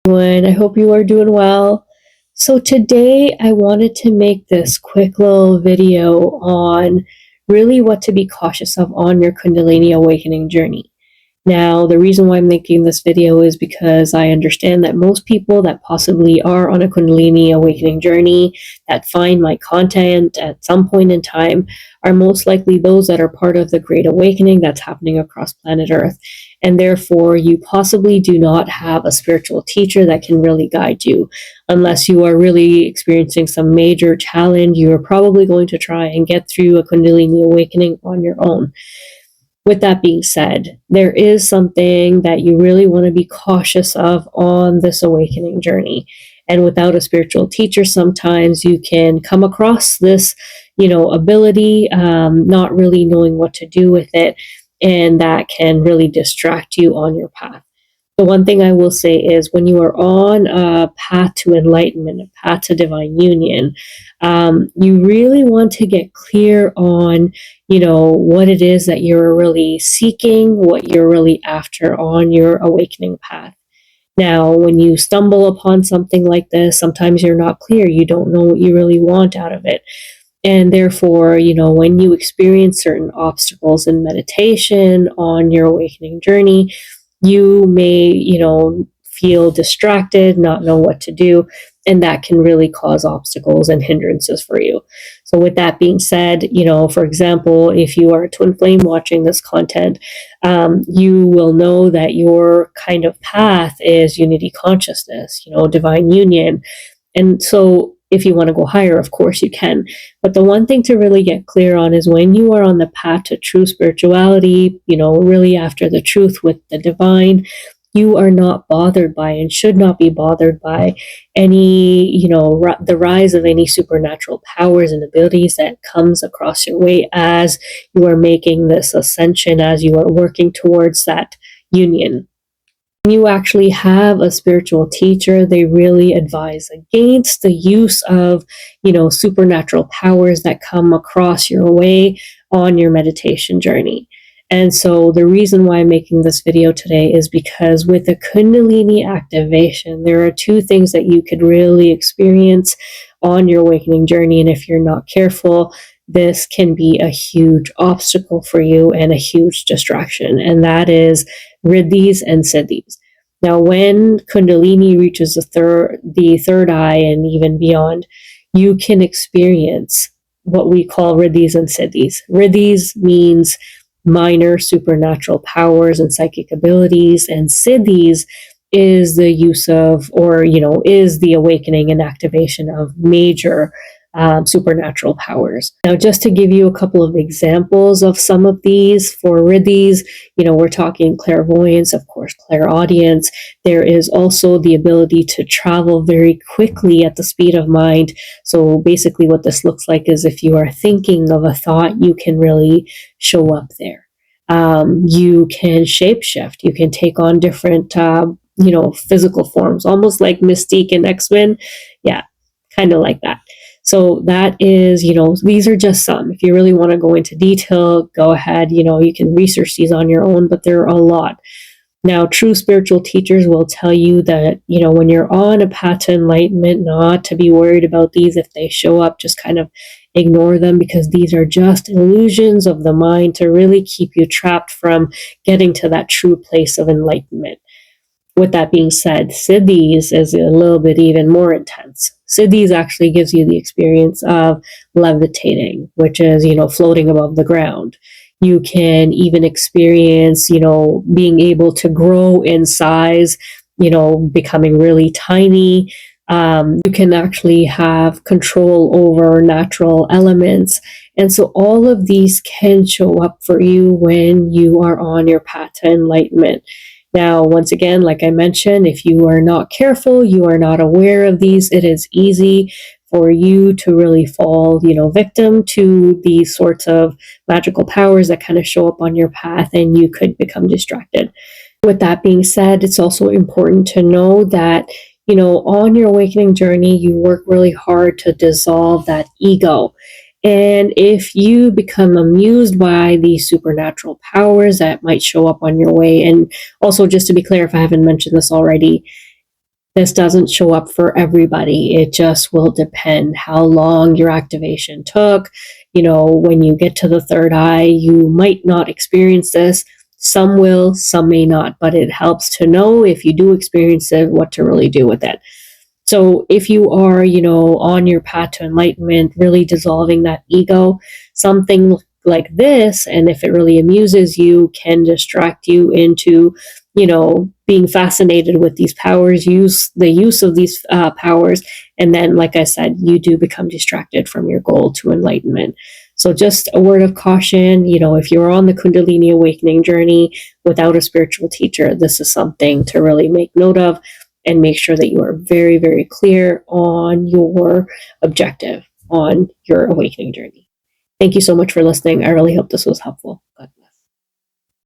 Everyone. I hope you are doing well. So today I wanted to make this quick little video on really what to be cautious of on your Kundalini Awakening journey. Now, the reason why I'm making this video is because I understand that most people that possibly are on a Kundalini Awakening journey that find my content at some point in time are most likely those that are part of the Great Awakening that's happening across planet Earth. And therefore, you possibly do not have a spiritual teacher that can really guide you. Unless you are really experiencing some major challenge, you are probably going to try and get through a Kundalini Awakening on your own. With that being said, there is something that you really want to be cautious of on this awakening journey. And without a spiritual teacher, sometimes you can come across this, ability, not really knowing what to do with it. And that can really distract you on your path. The one thing I will say is when you are on a path to enlightenment, a path to divine union, you really want to get clear on, what it is that you're really seeking, what you're really after on your awakening path. Now, when you stumble upon something like this, sometimes you're not clear. You don't know what you really want out of it. And therefore, when you experience certain obstacles in meditation on your awakening journey, you may, feel distracted, not know what to do, and that can really cause obstacles and hindrances for you. So with that being said, for example, if you are a twin flame watching this content, you will know that your kind of path is unity consciousness, divine union. And so if you want to go higher, of course you can. But the one thing to really get clear on is when you are on the path to true spirituality, really after the truth with the divine, you are not bothered by and should not be bothered by any, the rise of any supernatural powers and abilities that comes across your way as you are making this ascension, as you are working towards that union. When you actually have a spiritual teacher, they really advise against the use of, supernatural powers that come across your way on your meditation journey. And so the reason why I'm making this video today is because with the Kundalini activation, there are two things that you could really experience on your awakening journey. And if you're not careful, this can be a huge obstacle for you and a huge distraction. And that is Riddhis and Siddhis. Now, when Kundalini reaches the third eye and even beyond, you can experience what we call Riddhis and Siddhis. Riddhis means minor supernatural powers and psychic abilities, and Siddhis is the use of, or is the awakening and activation of major supernatural powers. Now, just to give you a couple of examples of some of these, for Riddhis, we're talking clairvoyance, of course, clairaudience. There is also the ability to travel very quickly at the speed of mind. So basically what this looks like is if you are thinking of a thought, you can really show up there. You can shapeshift. You can take on different, physical forms, almost like Mystique and X-Men. Yeah, kind of like that. So that is, these are just some. If you really want to go into detail, go ahead, you can research these on your own, but there are a lot. Now, true spiritual teachers will tell you that, when you're on a path to enlightenment, not to be worried about these. If they show up, just kind of ignore them, because these are just illusions of the mind to really keep you trapped from getting to that true place of enlightenment. With that being said, Siddhis is a little bit even more intense. Siddhis actually gives you the experience of levitating, which is, floating above the ground. You can even experience, being able to grow in size, becoming really tiny. You can actually have control over natural elements. And so all of these can show up for you when you are on your path to enlightenment. Now, once again, like I mentioned, if you are not careful, you are not aware of these, it is easy for you to really fall, victim to these sorts of magical powers that kind of show up on your path, and you could become distracted. With that being said, it's also important to know that, on your awakening journey, you work really hard to dissolve that ego. And if you become amused by these supernatural powers that might show up on your way, and also just to be clear, if I haven't mentioned this already, This doesn't show up for everybody. It just will depend how long your activation took. When you get to the third eye, you might not experience this. Some will, some may not, but it helps to know if you do experience it, what to really do with it. So if you are, on your path to enlightenment, really dissolving that ego, something like this, and if it really amuses you, can distract you into, being fascinated with these powers, the use of these powers. And then, like I said, you do become distracted from your goal to enlightenment. So just a word of caution, if you're on the Kundalini Awakening journey without a spiritual teacher, this is something to really make note of and make sure that you are very, very clear on your objective on your awakening journey. Thank you so much for listening. I really hope this was helpful. God bless.